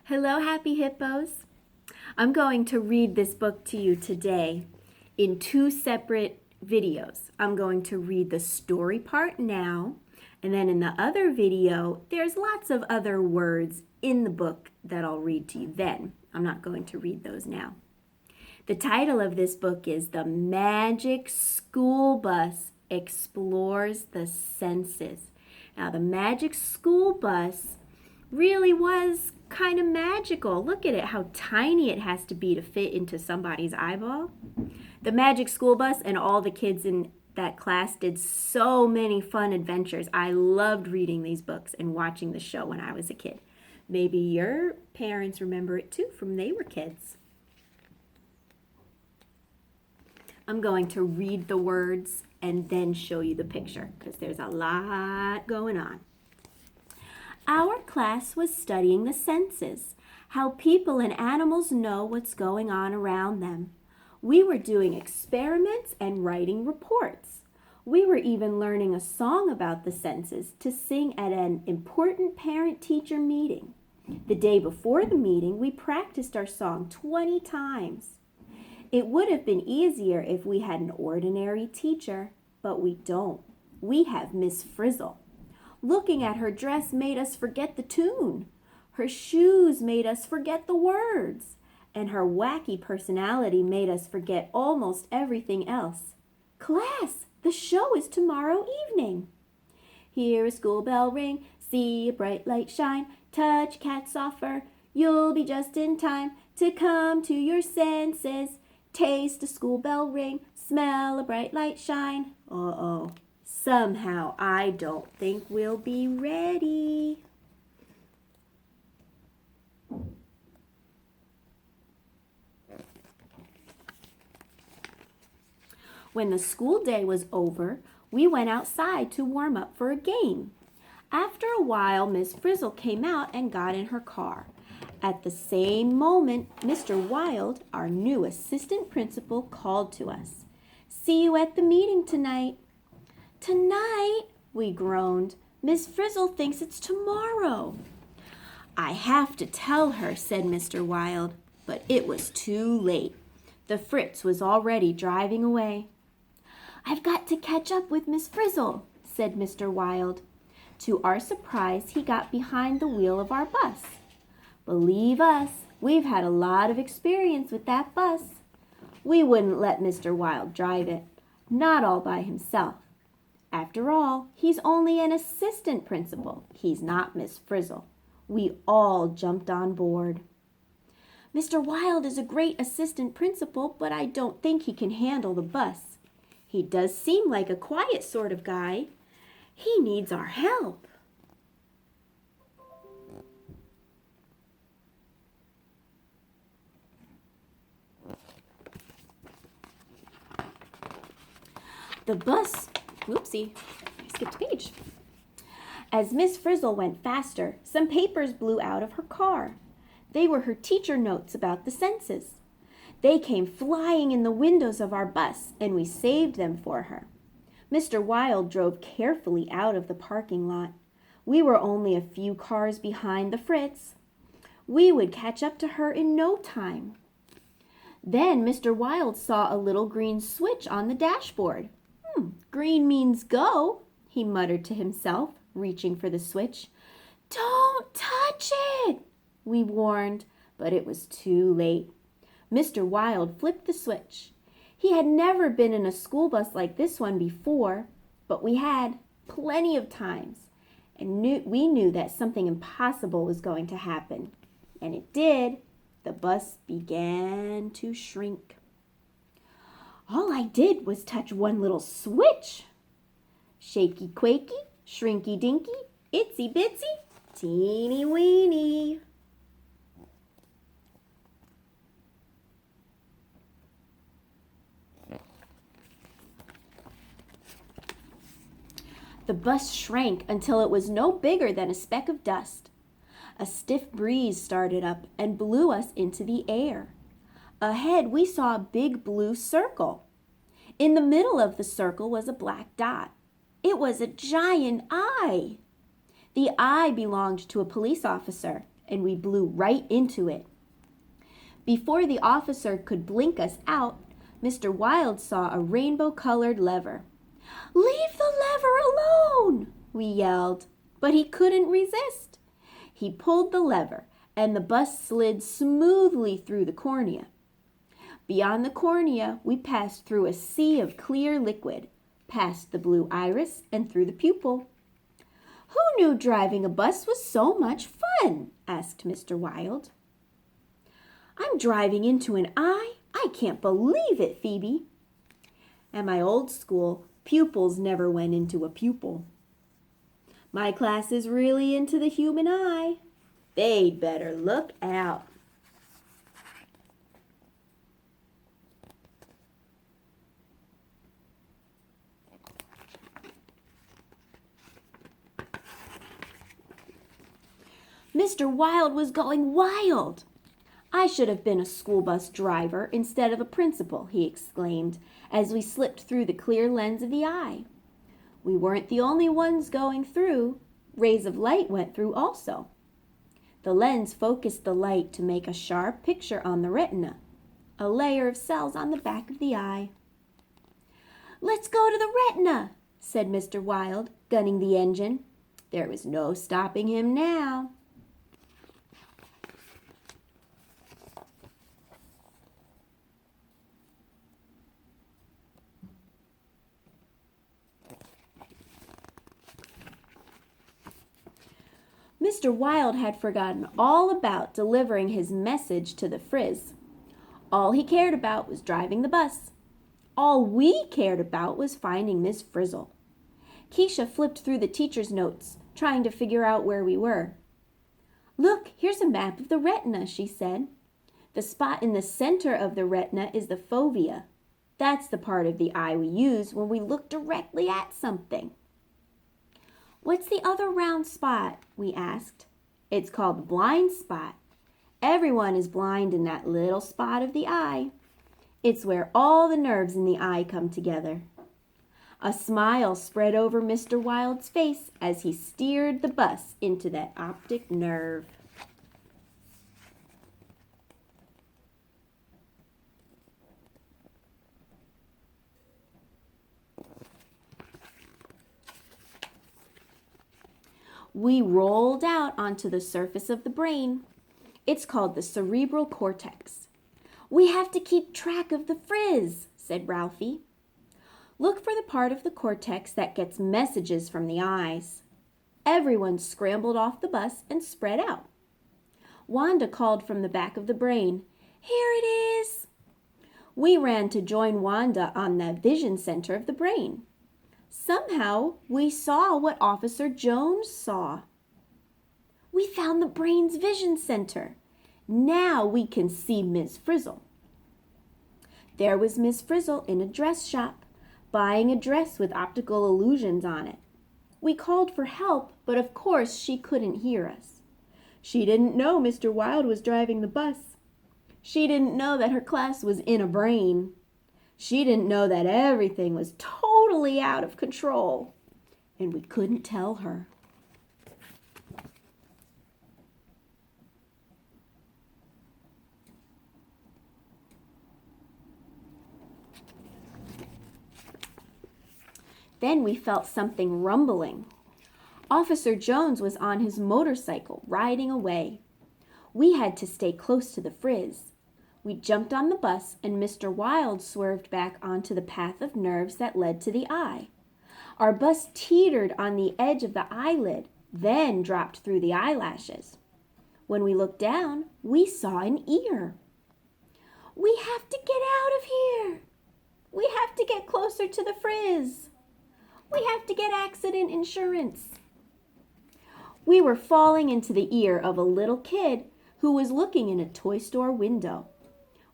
Hello, happy hippos. I'm going to read this book to you today in two separate videos. I'm going to read the story part now, and then in the other video, there's lots of other words in the book that I'll read to you then. I'm not going to read those now. The title of this book is The Magic School Bus Explores the Senses. Now, the Magic School Bus really was kind of magical. Look at it, how tiny it has to be to fit into somebody's eyeball. The Magic School Bus and all the kids in that class did so many fun adventures. I loved reading these books and watching the show when I was a kid. Maybe your parents remember it too from they were kids. I'm going to read the words and then show you the picture because there's a lot going on. Our class was studying the senses, how people and animals know what's going on around them. We were doing experiments and writing reports. We were even learning a song about the senses to sing at an important parent-teacher meeting. The day before the meeting, we practiced our song 20 times. It would have been easier if we had an ordinary teacher, but we don't. We have Miss Frizzle. Looking at her dress made us forget the tune. Her shoes made us forget the words. And her wacky personality made us forget almost everything else. Class, the show is tomorrow evening. Hear a school bell ring, see a bright light shine, touch cat's offer, you'll be just in time to come to your senses. Taste a school bell ring, smell a bright light shine. Uh-oh. Somehow, I don't think we'll be ready. When the school day was over, we went outside to warm up for a game. After a while, Miss Frizzle came out and got in her car. At the same moment, Mr. Wild, our new assistant principal, called to us. "See you at the meeting tonight." "Tonight?" we groaned. "Miss Frizzle thinks it's tomorrow." "I have to tell her," said Mr. Wild, but it was too late. The Fritz was already driving away. "I've got to catch up with Miss Frizzle," said Mr. Wild. To our surprise, he got behind the wheel of our bus. Believe us, we've had a lot of experience with that bus. We wouldn't let Mr. Wild drive it, not all by himself. After all, he's only an assistant principal. He's not Miss Frizzle. We all jumped on board. "Mr. Wild is a great assistant principal, but I don't think he can handle the bus. He does seem like a quiet sort of guy. He needs our help." The bus, whoopsie, I skipped a page. As Miss Frizzle went faster, some papers blew out of her car. They were her teacher notes about the senses. They came flying in the windows of our bus, and we saved them for her. Mr. Wild drove carefully out of the parking lot. We were only a few cars behind the Fritz. We would catch up to her in no time. Then Mr. Wild saw a little green switch on the dashboard. "Green means go," he muttered to himself, reaching for the switch. "Don't touch it," we warned, but it was too late. Mr. Wild flipped the switch. He had never been in a school bus like this one before, but we had plenty of times, and we knew that something impossible was going to happen. And it did. The bus began to shrink. All I did was touch one little switch. Shaky quakey, shrinky dinky, itsy bitsy, teeny weeny. The bus shrank until it was no bigger than a speck of dust. A stiff breeze started up and blew us into the air. Ahead, we saw a big blue circle. In the middle of the circle was a black dot. It was a giant eye. The eye belonged to a police officer, and we blew right into it. Before the officer could blink us out, Mr. Wild saw a rainbow-colored lever. "Leave the lever alone!" we yelled, but he couldn't resist. He pulled the lever, and the bus slid smoothly through the cornea. Beyond the cornea, we passed through a sea of clear liquid, past the blue iris, and through the pupil. "Who knew driving a bus was so much fun?" asked Mr. Wild. "I'm driving into an eye. I can't believe it, Phoebe." At my old school, pupils never went into a pupil. My class is really into the human eye. They'd better look out. Mr. Wild was going wild. "I should have been a school bus driver instead of a principal," he exclaimed as we slipped through the clear lens of the eye. We weren't the only ones going through. Rays of light went through also. The lens focused the light to make a sharp picture on the retina, a layer of cells on the back of the eye. "Let's go to the retina," said Mr. Wild, gunning the engine. There was no stopping him now. Mr. Wild had forgotten all about delivering his message to the Frizz. All he cared about was driving the bus. All we cared about was finding Miss Frizzle. Keisha flipped through the teacher's notes, trying to figure out where we were. "Look, here's a map of the retina," she said. "The spot in the center of the retina is the fovea. That's the part of the eye we use when we look directly at something." "What's the other round spot?" we asked. "It's called the blind spot. Everyone is blind in that little spot of the eye. It's where all the nerves in the eye come together." A smile spread over Mr. Wild's face as he steered the bus into that optic nerve. We rolled out onto the surface of the brain. It's called the cerebral cortex. "We have to keep track of the Frizz," said Ralphie. "Look for the part of the cortex that gets messages from the eyes." Everyone scrambled off the bus and spread out. Wanda called from the back of the brain, "Here it is." We ran to join Wanda on the vision center of the brain. Somehow, we saw what Officer Jones saw. "We found the brain's vision center. Now we can see Miss Frizzle." There was Miss Frizzle in a dress shop, buying a dress with optical illusions on it. We called for help, but of course she couldn't hear us. She didn't know Mr. Wild was driving the bus. She didn't know that her class was in a brain. She didn't know that everything was totally out of control, and we couldn't tell her. Then we felt something rumbling. Officer Jones was on his motorcycle riding away. We had to stay close to the Frizz. We jumped on the bus and Mr. Wild swerved back onto the path of nerves that led to the eye. Our bus teetered on the edge of the eyelid, then dropped through the eyelashes. When we looked down, we saw an ear. "We have to get out of here. We have to get closer to the Frizz. We have to get accident insurance." We were falling into the ear of a little kid who was looking in a toy store window.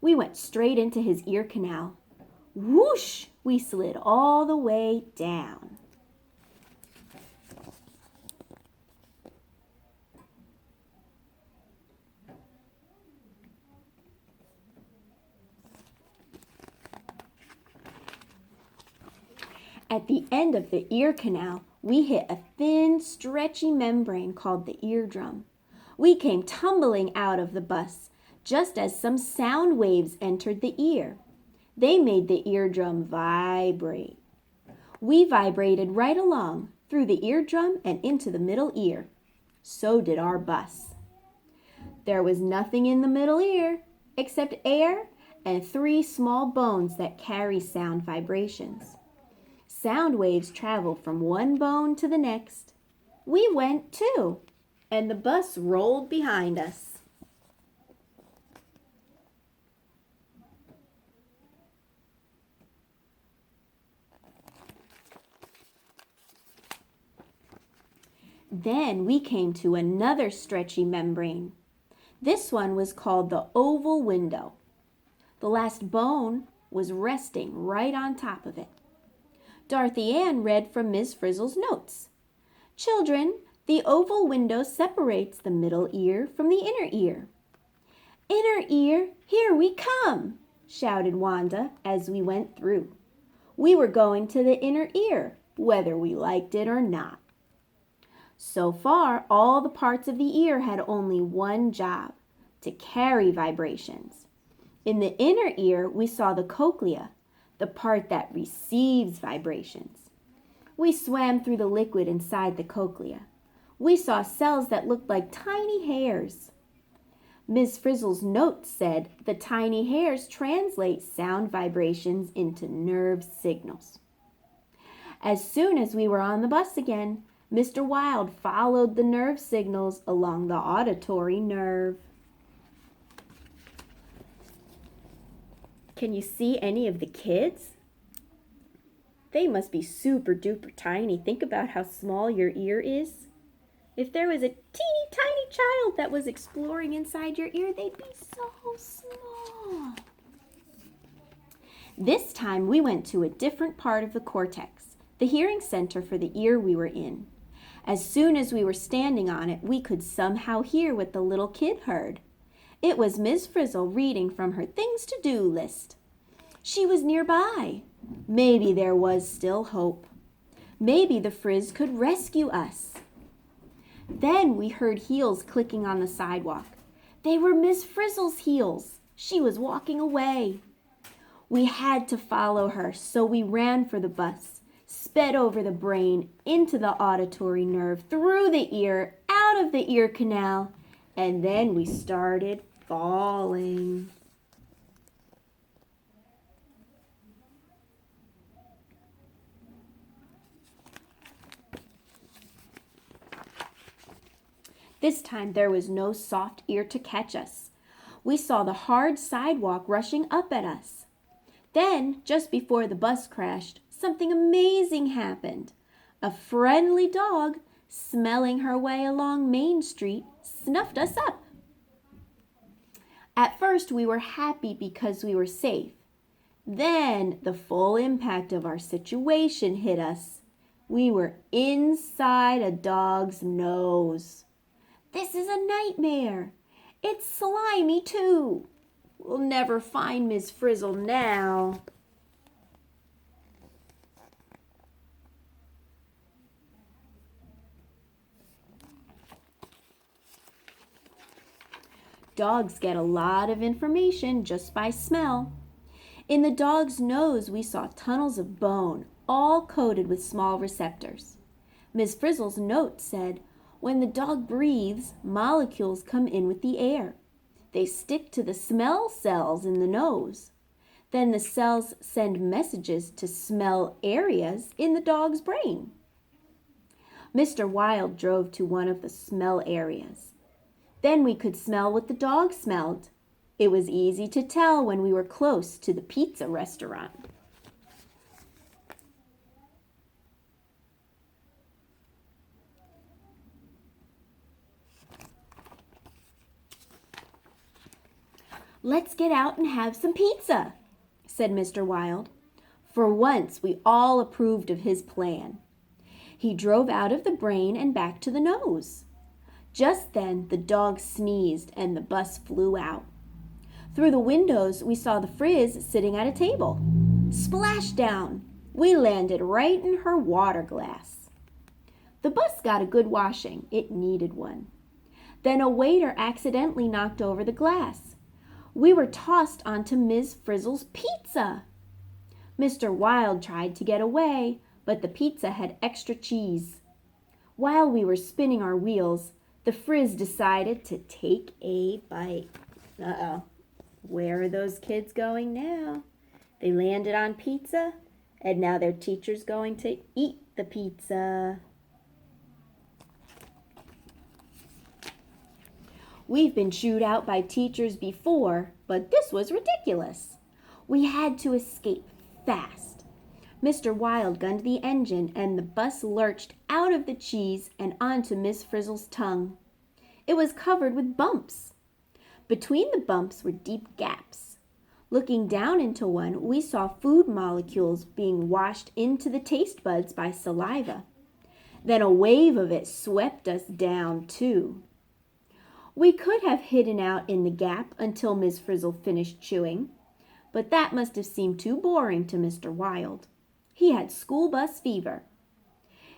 We went straight into his ear canal. Whoosh! We slid all the way down. At the end of the ear canal, we hit a thin, stretchy membrane called the eardrum. We came tumbling out of the bus just as some sound waves entered the ear. They made the eardrum vibrate. We vibrated right along through the eardrum and into the middle ear. So did our bus. There was nothing in the middle ear except air and 3 small bones that carry sound vibrations. Sound waves travel from one bone to the next. We went too, and the bus rolled behind us. Then we came to another stretchy membrane. This one was called the oval window. The last bone was resting right on top of it. Dorothy Ann read from Ms. Frizzle's notes. Children, the oval window separates the middle ear from the inner ear. Inner ear, here we come, shouted Wanda as we went through. We were going to the inner ear, whether we liked it or not. So far, all the parts of the ear had only one job, to carry vibrations. In the inner ear, we saw the cochlea, the part that receives vibrations. We swam through the liquid inside the cochlea. We saw cells that looked like tiny hairs. Ms. Frizzle's note said the tiny hairs translate sound vibrations into nerve signals. As soon as we were on the bus again, Mr. Wild followed the nerve signals along the auditory nerve. Can you see any of the kids? They must be super duper tiny. Think about how small your ear is. If there was a teeny tiny child that was exploring inside your ear, they'd be so small. This time we went to a different part of the cortex, the hearing center for the ear we were in. As soon as we were standing on it, we could somehow hear what the little kid heard. It was Ms. Frizzle reading from her things to do list. She was nearby. Maybe there was still hope. Maybe the Frizz could rescue us. Then we heard heels clicking on the sidewalk. They were Ms. Frizzle's heels. She was walking away. We had to follow her, so we ran for the bus, sped over the brain, into the auditory nerve, through the ear, out of the ear canal, and then we started falling. This time there was no soft ear to catch us. We saw the hard sidewalk rushing up at us. Then, just before the bus crashed, something amazing happened. A friendly dog, smelling her way along Main Street, snuffed us up. At first, we were happy because we were safe. Then, the full impact of our situation hit us. We were inside a dog's nose. This is a nightmare. It's slimy, too. We'll never find Ms. Frizzle now. Dogs get a lot of information just by smell. In the dog's nose, we saw tunnels of bone, all coated with small receptors. Ms. Frizzle's note said, when the dog breathes, molecules come in with the air. They stick to the smell cells in the nose. Then the cells send messages to smell areas in the dog's brain. Mr. Wild drove to one of the smell areas. Then we could smell what the dog smelled. It was easy to tell when we were close to the pizza restaurant. Let's get out and have some pizza, said Mr. Wild. For once, we all approved of his plan. He drove out of the brain and back to the nose. Just then, the dog sneezed and the bus flew out. Through the windows, we saw the Frizz sitting at a table. Splashdown! We landed right in her water glass. The bus got a good washing. It needed one. Then a waiter accidentally knocked over the glass. We were tossed onto Ms. Frizzle's pizza. Mr. Wild tried to get away, but the pizza had extra cheese. While we were spinning our wheels, the Frizz decided to take a bite. Uh-oh. Where are those kids going now? They landed on pizza, and now their teacher's going to eat the pizza. We've been chewed out by teachers before, but this was ridiculous. We had to escape fast. Mr. Wild gunned the engine, and the bus lurched out of the cheese and onto Miss Frizzle's tongue. It was covered with bumps. Between the bumps were deep gaps. Looking down into one, we saw food molecules being washed into the taste buds by saliva. Then a wave of it swept us down, too. We could have hidden out in the gap until Miss Frizzle finished chewing, but that must have seemed too boring to Mr. Wild. He had school bus fever.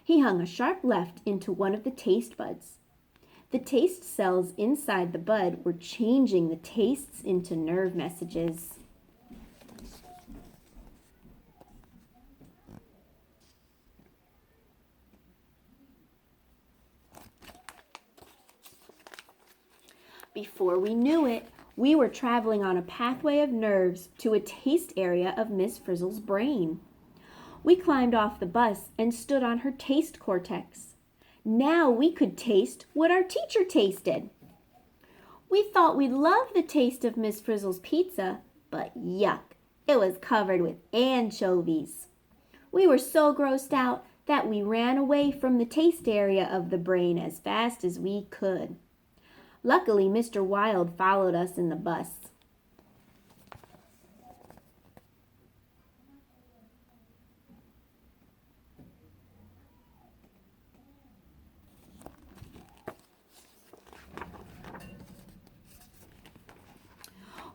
He hung a sharp left into one of the taste buds. The taste cells inside the bud were changing the tastes into nerve messages. Before we knew it, we were traveling on a pathway of nerves to a taste area of Miss Frizzle's brain. We climbed off the bus and stood on her taste cortex. Now we could taste what our teacher tasted. We thought we'd love the taste of Miss Frizzle's pizza, but yuck, it was covered with anchovies. We were so grossed out that we ran away from the taste area of the brain as fast as we could. Luckily, Mr. Wild followed us in the bus.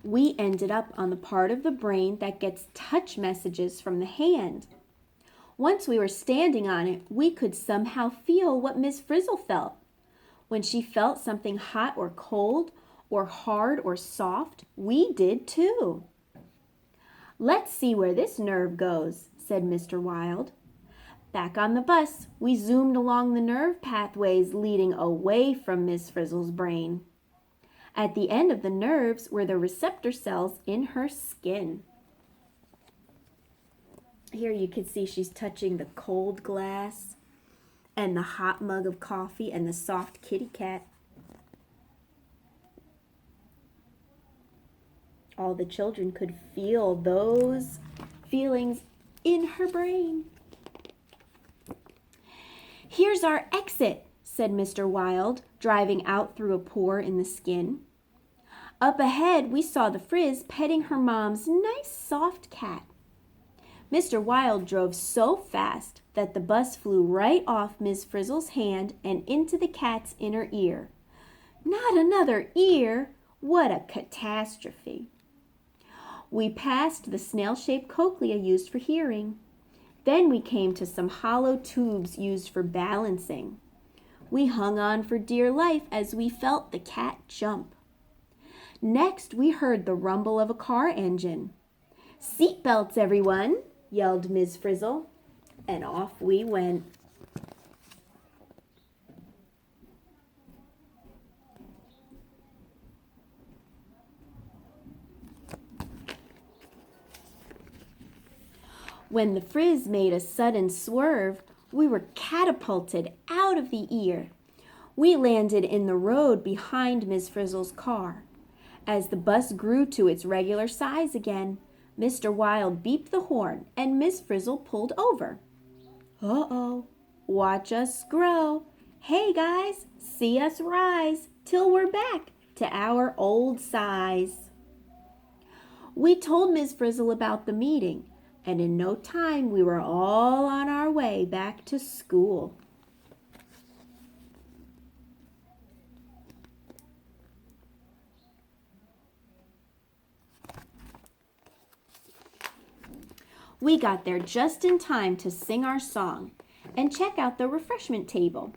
We ended up on the part of the brain that gets touch messages from the hand. Once we were standing on it, we could somehow feel what Miss Frizzle felt. When she felt something hot or cold, or hard or soft, we did too. "Let's see where this nerve goes," said Mr. Wild. Back on the bus, we zoomed along the nerve pathways leading away from Miss Frizzle's brain. At the end of the nerves were the receptor cells in her skin. Here you can see she's touching the cold glass and the hot mug of coffee and the soft kitty cat. All the children could feel those feelings in her brain. "Here's our exit," said Mr. Wild, driving out through a pore in the skin. Up ahead, we saw the Frizz petting her mom's nice soft cat. Mr. Wild drove so fast that the bus flew right off Miss Frizzle's hand and into the cat's inner ear. Not another ear! What a catastrophe! We passed the snail-shaped cochlea used for hearing. Then we came to some hollow tubes used for balancing. We hung on for dear life as we felt the cat jump. Next, we heard the rumble of a car engine. "Seat belts, everyone!" yelled Miss Frizzle, and off we went. When the Frizz made a sudden swerve, we were catapulted out of the ear. We landed in the road behind Miss Frizzle's car. As the bus grew to its regular size again, Mr. Wild beeped the horn and Miss Frizzle pulled over. Uh-oh, watch us grow. Hey guys, see us rise till we're back to our old size. We told Miss Frizzle about the meeting, and in no time we were all on our way back to school. We got there just in time to sing our song and check out the refreshment table.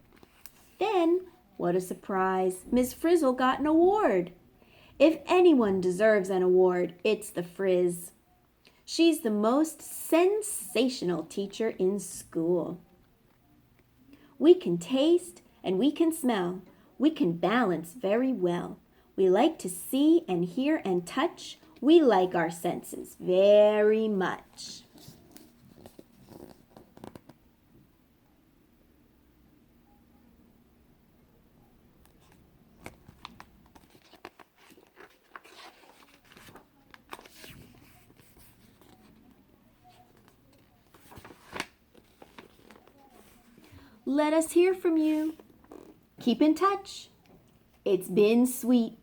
Then What a surprise! Miss Frizzle got an award. If anyone deserves an award, it's the Friz. She's the most sensational teacher in school. We can taste and we can smell. We can balance very well. We like to see and hear and touch. We like our senses very much. Let us hear from you. Keep in touch. It's been sweet.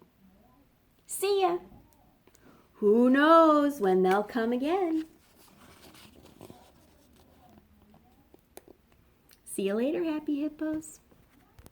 See ya. Who knows when they'll come again? See you later, Happy Hippos.